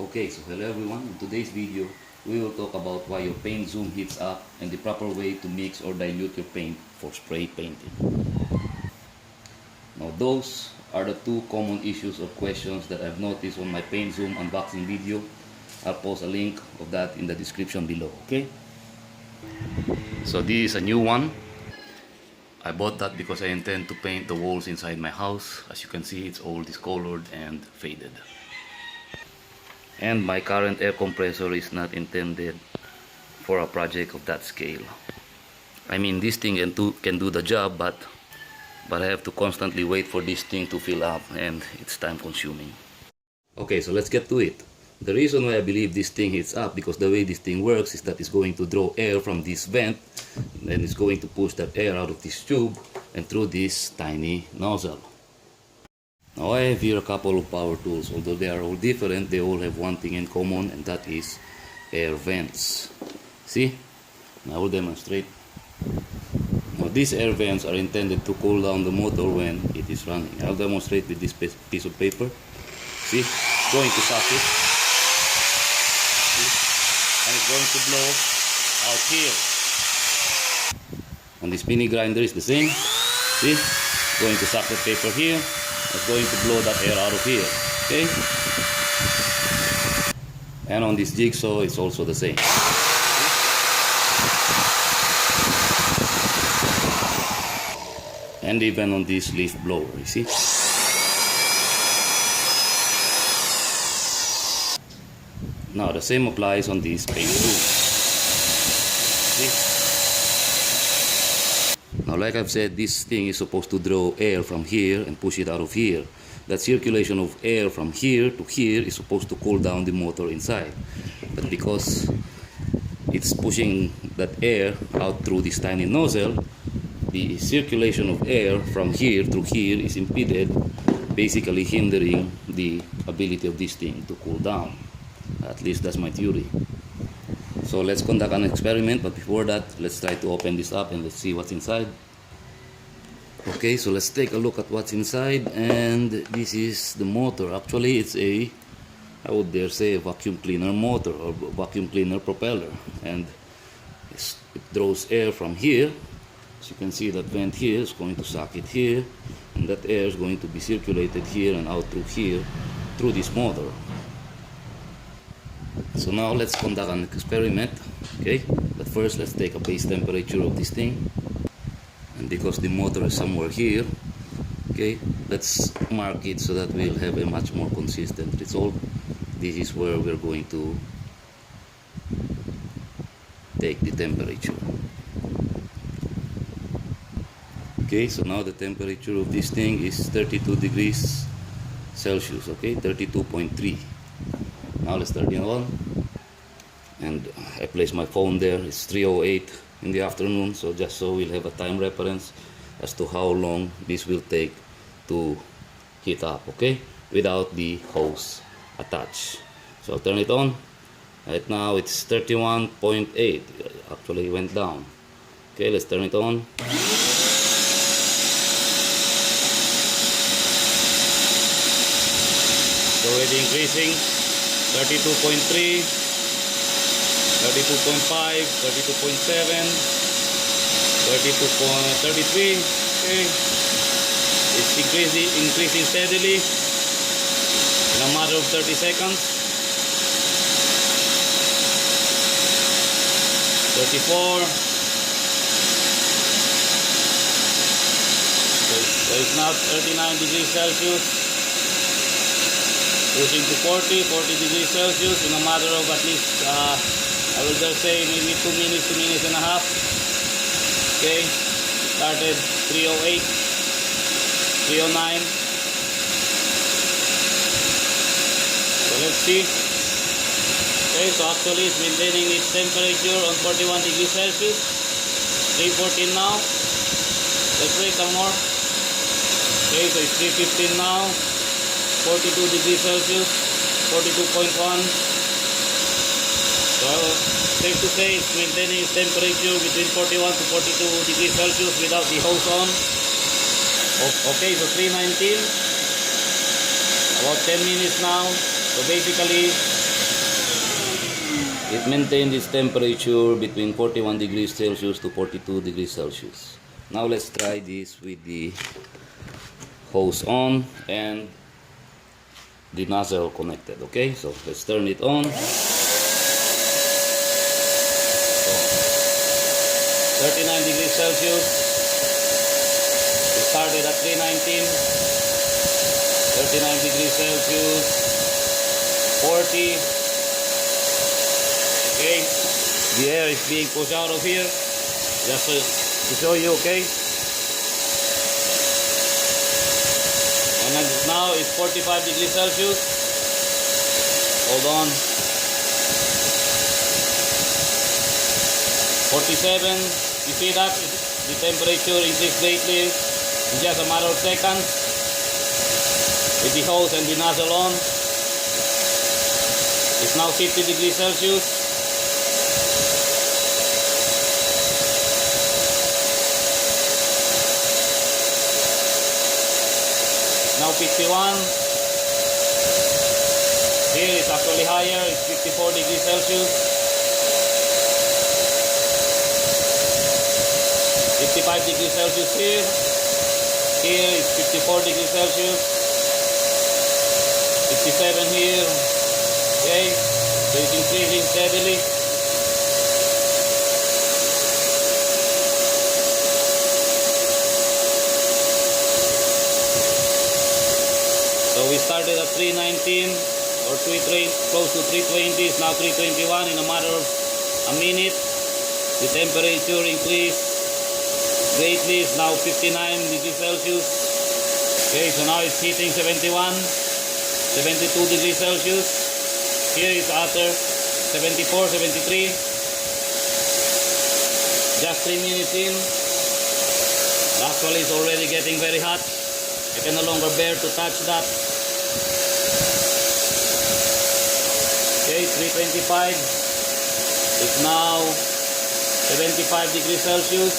Okay, so hello everyone. In today's video, we will talk about why your paint zoom heats up and the proper way to mix or dilute your paint for spray painting. Now those are the two common issues or questions that I've noticed on my paint zoom unboxing video. I'll post a link of that in the description below, okay? So this is a new one. I bought that because I intend to paint the walls inside my house. As you can see, it's all discolored and faded. And my current air compressor is not intended for a project of that scale. I mean, this thing can do the job, but I have to constantly wait for this thing to fill up, and it's time consuming. Okay, so let's get to it. The reason why I believe this thing heats up, because the way this thing works is that it's going to draw air from this vent, and it's going to push that air out of this tube and through this tiny nozzle. Now I have here a couple of power tools. Although they are all different, they all have one thing in common, and that is air vents. See? Now I will demonstrate. Now these air vents are intended to cool down the motor when it is running. I'll demonstrate with this piece of paper. See? It's going to suck it. See? And it's going to blow out here. And this mini grinder is the same. See? It's going to suck the paper here. It's going to blow that air out of here, okay? And on this jigsaw, it's also the same. And even on this leaf blower, you see? Now the same applies on this paint tool. See? Now, like I've said, this thing is supposed to draw air from here and push it out of here. That circulation of air from here to here is supposed to cool down the motor inside. But because it's pushing that air out through this tiny nozzle, the circulation of air from here through here is impeded, basically hindering the ability of this thing to cool down. At least that's my theory. So let's conduct an experiment, but before that, let's try to open this up and let's see what's inside. Okay, so let's take a look at what's inside, and this is the motor. Actually, it's I would dare say, a vacuum cleaner motor or vacuum cleaner propeller, and it draws air from here. As you can see, that vent here is going to suck it here, and that air is going to be circulated here and out through here through this motor. So now let's conduct an experiment, okay? But first, let's take a base temperature of this thing. And because the motor is somewhere here, okay, let's mark it so that we'll have a much more consistent result. This is where we're going to take the temperature. Okay, so now the temperature of this thing is 32 degrees Celsius, okay, 32.3. Now let's turn it on, and I place my phone there. It's 3:08 in the afternoon, so just so we'll have a time reference as to how long this will take to heat up, okay, without the hose attached. So I'll turn it on. Right now it's 31.8. Actually it went down. Okay, let's turn it on. It's already increasing. 32.3, 32.5, 32.7, 32.33. Okay, it's increasing steadily in a matter of 30 seconds. 34. So it's now 39 degrees Celsius. Pushing to 40 degrees Celsius in a matter of at least, I will just say maybe 2 minutes, 2 minutes and a half. Okay, started 3:08, 3:09. So let's see. Okay, so actually it's maintaining its temperature on 41 degrees Celsius. 3:14 now. Let's wait some more. Okay, so it's 3:15 now. 42 degrees Celsius, 42.1. So safe to say it's maintaining its temperature between 41 to 42 degrees Celsius without the hose on. Okay, so 3:19. About 10 minutes now. So basically, it maintains its temperature between 41 degrees Celsius to 42 degrees Celsius. Now let's try this with the hose on and the nozzle connected. Okay, so let's turn it on. So 39 degrees Celsius. We started at 319. 39 degrees Celsius. 40. Okay, the air is being pushed out of here. Just to show you, okay. And then now it's 45 degrees Celsius. Hold on. 47. You see that? The temperature increased greatly in just a matter of seconds. With the hose and the nozzle on. It's now 50 degrees Celsius. Now 51. Here it's actually higher, it's 54 degrees Celsius. 55 degrees Celsius here. Here it's 54 degrees Celsius. 57 here. Okay, so it's increasing steadily. So we started at 319 or close to 320. It's now 321 in a matter of a minute. The temperature increased greatly. It's now 59 degrees Celsius. Okay, so now it's hitting 71, 72 degrees Celsius. Here it's after 74, 73. Just 3 minutes in. Actually, it's already getting very hot. I can no longer bear to touch that. Okay, 325. It's now 75 degrees Celsius.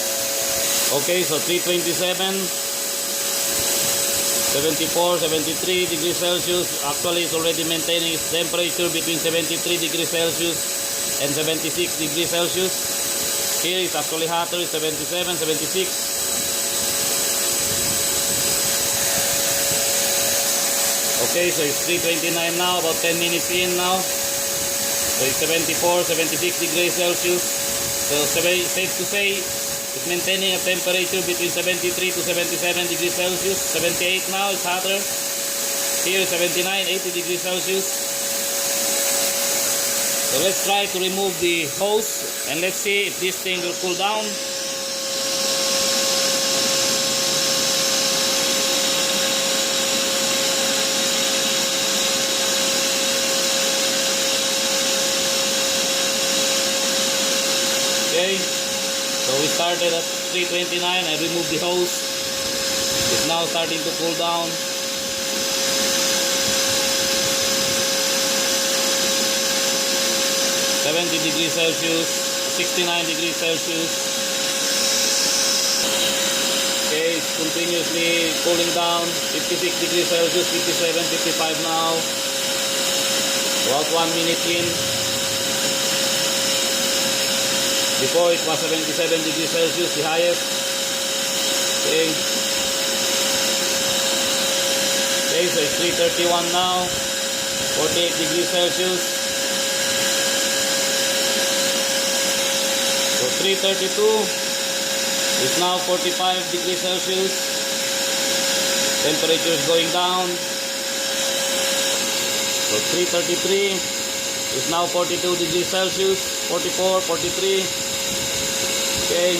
Okay, so 327. 74, 73 degrees Celsius. Actually, it's already maintaining its temperature between 73 degrees Celsius and 76 degrees Celsius. Here it's actually hotter, it's 77, 76. Okay, so it's 329 now, about 10 minutes in now. So it's 74, 76 degrees Celsius. So safe to say, it's maintaining a temperature between 73 to 77 degrees Celsius. 78 now, it's hotter. Here 79, 80 degrees Celsius. So let's try to remove the hose and let's see if this thing will cool down. Okay. So we started at 329, I removed the hose. It's now starting to cool down. Degrees Celsius, 69 degrees Celsius. Okay, it's continuously cooling down. 56 degrees Celsius, 57, 55 now. About 1 minute in. Before it was 77 degrees Celsius, the highest. Okay. Okay, so it's 331 now. 48 degrees Celsius. So 332 is now 45 degrees Celsius. Temperature is going down. So 333 is now 42 degrees Celsius. 44, 43. Okay.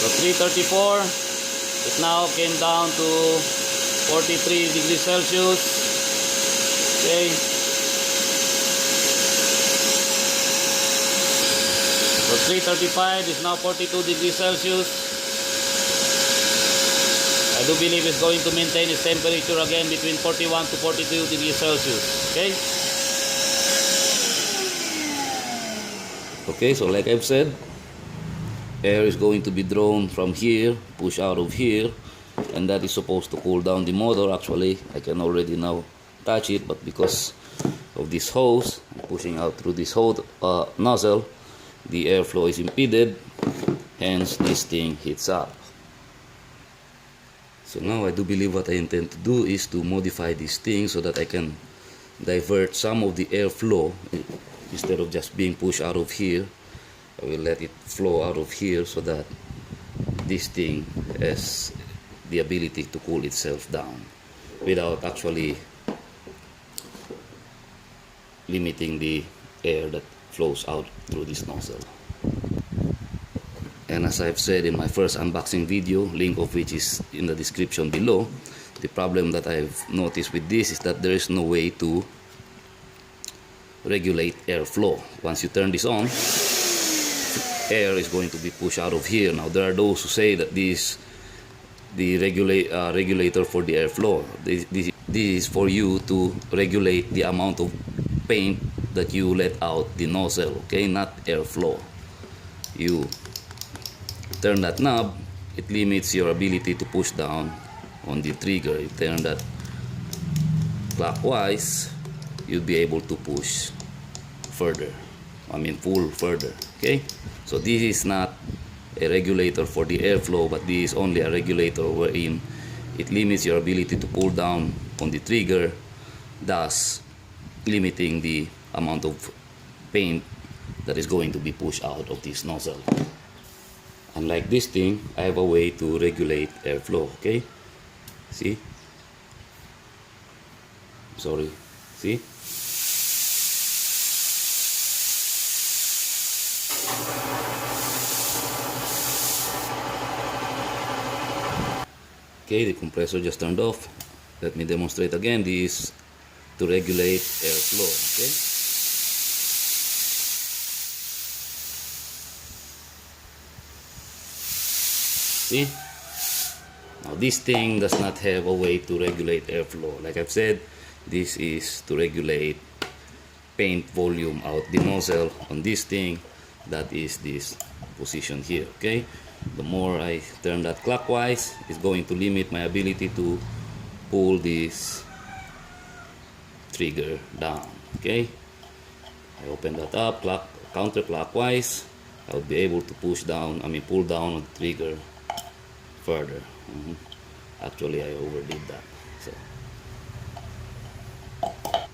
So 334 it now came down to 43 degrees Celsius. Okay. So 335 is now 42 degrees Celsius. I do believe it's going to maintain its temperature again between 41 to 42 degrees Celsius. Okay. Okay, so like I've said, air is going to be drawn from here, pushed out of here, and that is supposed to cool down the motor. Actually, I can already now touch it, but because of this hose pushing out through this hose nozzle, the airflow is impeded, hence this thing heats up. So now I do believe what I intend to do is to modify this thing so that I can divert some of the airflow. Instead of just being pushed out of here, I will let it flow out of here so that this thing has the ability to cool itself down without actually limiting the air that flows out through this nozzle. And as I've said in my first unboxing video, link of which is in the description below, the problem that I've noticed with this is that there is no way to regulate airflow. Once you turn this on, air is going to be pushed out of here. Now there are those who say that this the regulator for the airflow. This is for you to regulate the amount of paint that you let out the nozzle, okay, not airflow. You turn that knob, it limits your ability to push down on the trigger. You turn that clockwise, you'll be able to push further, pull further, okay? So this is not a regulator for the airflow, but this is only a regulator wherein it limits your ability to pull down on the trigger, thus limiting the amount of paint that is going to be pushed out of this nozzle. Unlike this thing, I have a way to regulate airflow, okay? See? Sorry, see? Okay, the compressor just turned off. Let me demonstrate again. This is to regulate airflow, okay? See? Now this thing does not have a way to regulate airflow. Like I've said, this is to regulate paint volume out the nozzle. On this thing, that is this position here, okay? The more I turn that clockwise, it's going to limit my ability to pull this trigger down, okay? I open that up, counterclockwise, I would be able to pull down on the trigger further. Actually, I overdid that.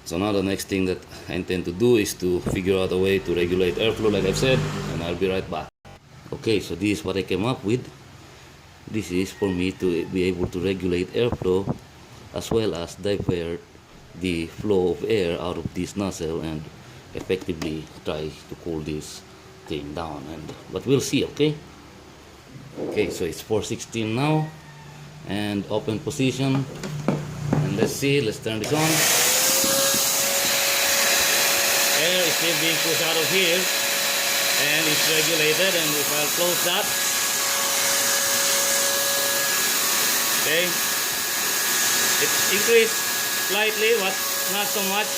So now the next thing that I intend to do is to figure out a way to regulate airflow, like I've said, and I'll be right back. Okay, so this is what I came up with. This is for me to be able to regulate airflow as well as divert the flow of air out of this nozzle and effectively try to cool this thing down. But we'll see, okay? Okay, so it's 4:16 now, and open position, and let's see. Let's turn this on. Air is still being pushed out of here, and it's regulated. And if I close that, okay, it's increased slightly, but not so much.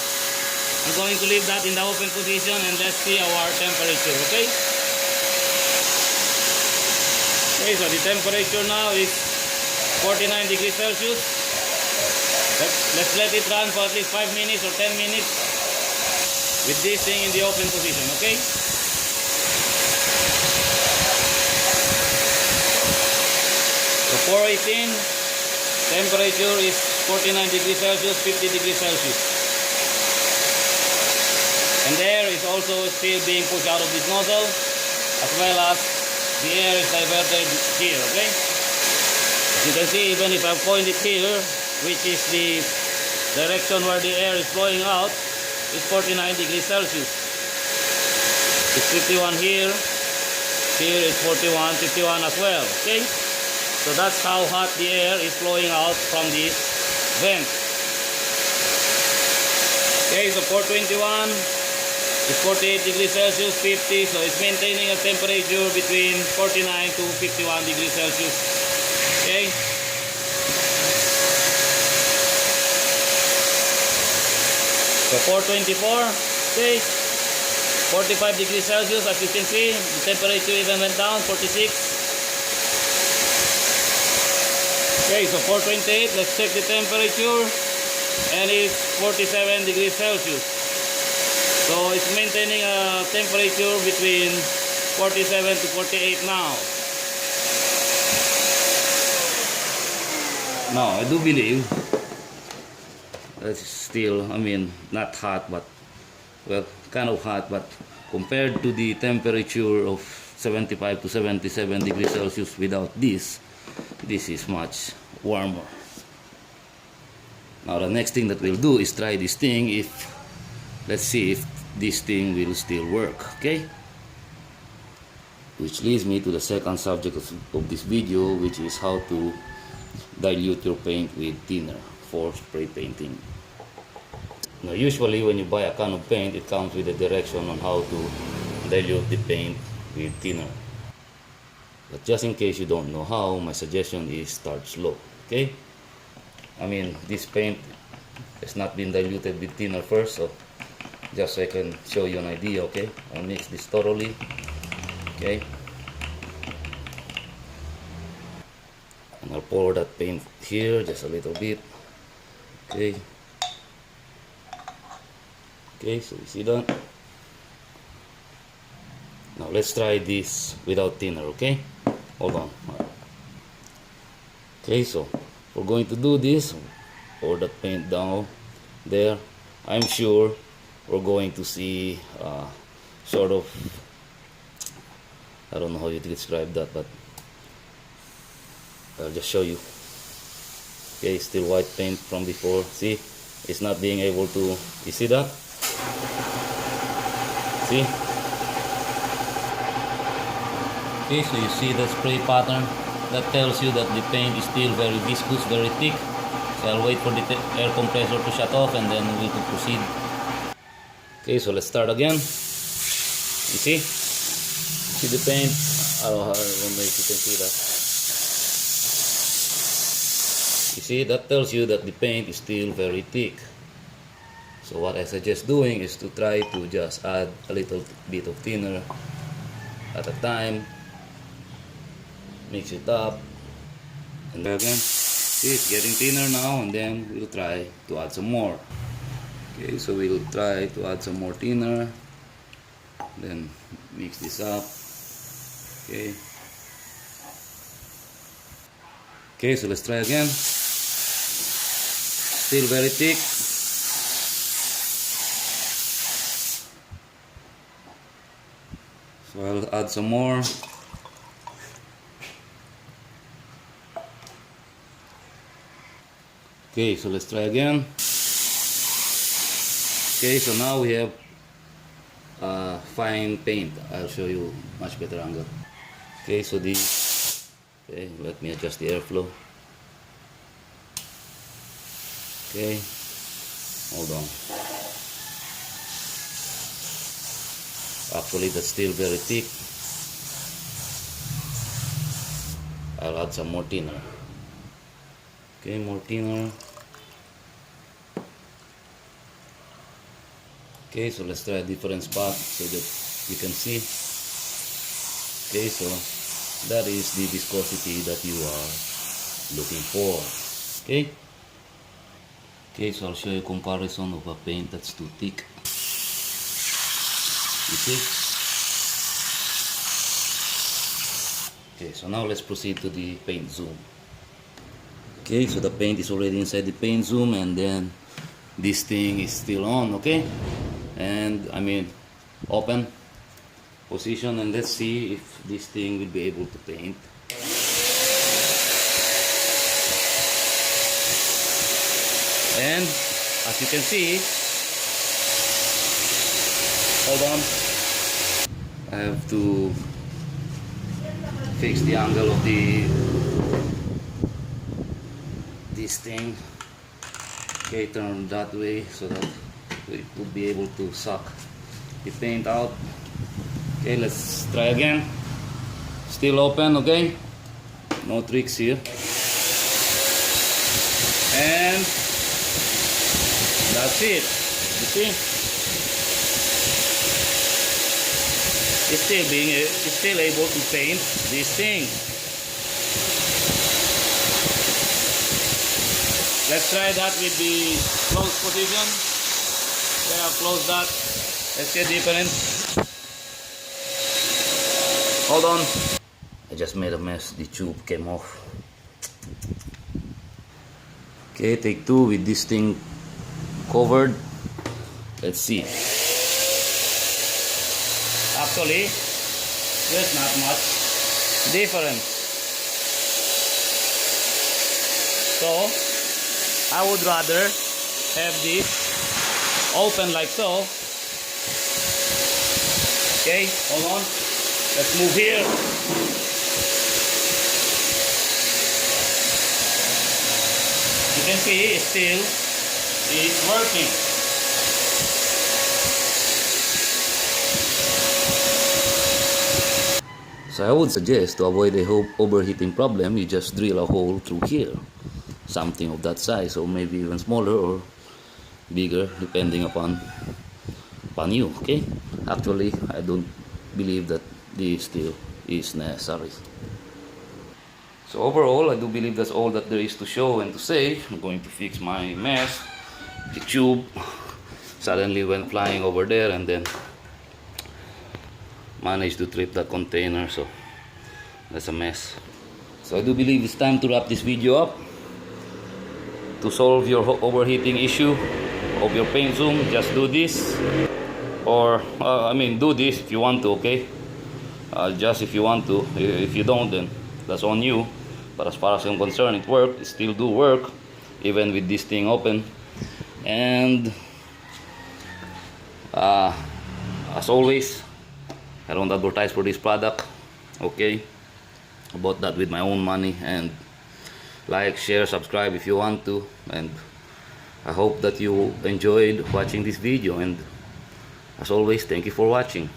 I'm going to leave that in the open position, and let's see our temperature, okay? Okay, so the temperature now is 49 degrees Celsius. Let's let it run for at least 5 minutes or 10 minutes with this thing in the open position, okay? So 418, temperature is 49 degrees Celsius, 50 degrees Celsius. And the air is also still being pushed out of this nozzle, as well as the air is diverted here, okay? As you can see, even if I point it here, which is the direction where the air is flowing out, it's 49 degrees Celsius. It's 51 here. Here is 41, 51 as well, okay? So that's how hot the air is flowing out from this vent. Okay, so 421 is 48 degrees Celsius, 50, so it's maintaining a temperature between 49 to 51 degrees Celsius. Okay? So 424, okay? 45 degrees Celsius, as you can see, the temperature even went down, 46. Okay, so 428, let's check the temperature. and it's 47 degrees Celsius. So it's maintaining a temperature between 47 to 48 now. Now I do believe that's still, I mean, not hot, but well, kind of hot, but compared to the temperature of 75 to 77 degrees Celsius without this is much warmer. Now the next thing that we'll do is try this thing. Let's see if this thing will still work, okay? Which leads me to the second subject of this video, which is how to dilute your paint with thinner for spray painting. Now usually when you buy a can of paint, it comes with a direction on how to dilute the paint with thinner. But just in case you don't know how, my suggestion is start slow, okay? I mean, this paint has not been diluted with thinner first, so just so I can show you an idea, okay? I'll mix this thoroughly, okay? And I'll pour that paint here, just a little bit, okay? Okay, so you see that? Now let's try this without thinner, okay? Hold on. Okay, so we're going to do this. Pour the paint down there. I'm sure we're going to see sort of, I don't know how you describe that, but I'll just show you. Okay, still white paint from before. See, it's not being able to, you see that? See? Okay, so you see the spray pattern. That tells you that the paint is still very viscous, very thick. So I'll wait for the air compressor to shut off and then we will proceed. Okay, so let's start again. You see the paint? I don't know if you can see that. You see, that tells you that the paint is still very thick. So what I suggest doing is to try to just add a little bit of thinner at a time. Mix it up, and then again, see, it's getting thinner now, and then we'll try to add some more. Okay, so we'll try to add some more thinner, then mix this up. Okay, okay, so let's try again. Still very thick. So I'll add some more. Okay, so let's try again. Okay, so now we have fine paint. I'll show you much better angle. Okay, so this, okay, let me adjust the airflow. Okay, hold on. Actually, that's still very thick. I'll add some more thinner. Okay, more thinner. Okay, so let's try a different spot so that you can see. Okay, so that is the viscosity that you are looking for. Okay. Okay, so I'll show you a comparison of a paint that's too thick. You see? Okay, so now let's proceed to the paint zoom. Okay, so the paint is already inside the paint zoom, and then this thing is still on, okay? And I mean, open position, and let's see if this thing will be able to paint. And as you can see, hold on, I have to fix the angle of this thing. Okay, turn that way so that it will be able to suck the paint out. Okay, let's try again. Still open, okay? No tricks here. And that's it. You see? It's still able to paint this thing. Let's try that with the closed position. Okay, I'll close that. Let's see a difference. Hold on. I just made a mess. The tube came off. Okay, take two with this thing covered. Let's see. Actually, there's not much difference. So, I would rather have this open like so. Okay, hold on. Let's move here. You can see still it's working. So I would suggest to avoid a overheating problem, you just drill a hole through here. Something of that size, or maybe even smaller or bigger, depending upon you, okay? Actually, I don't believe that this still is necessary. So overall, I do believe that's all that there is to show and to say. I'm going to fix my mess. The tube suddenly went flying over there and then managed to trip that container, so that's a mess. So I do believe it's time to wrap this video up. To solve your overheating issue of your paint zoom, just do this. Or, do this if you want to, okay? Just if you want to. If you don't, then that's on you. But as far as I'm concerned, it worked. It still do work, even with this thing open. And as always, I don't advertise for this product, okay? I bought that with my own money. And like, share, subscribe if you want to. And I hope that you enjoyed watching this video. And as always, thank you for watching.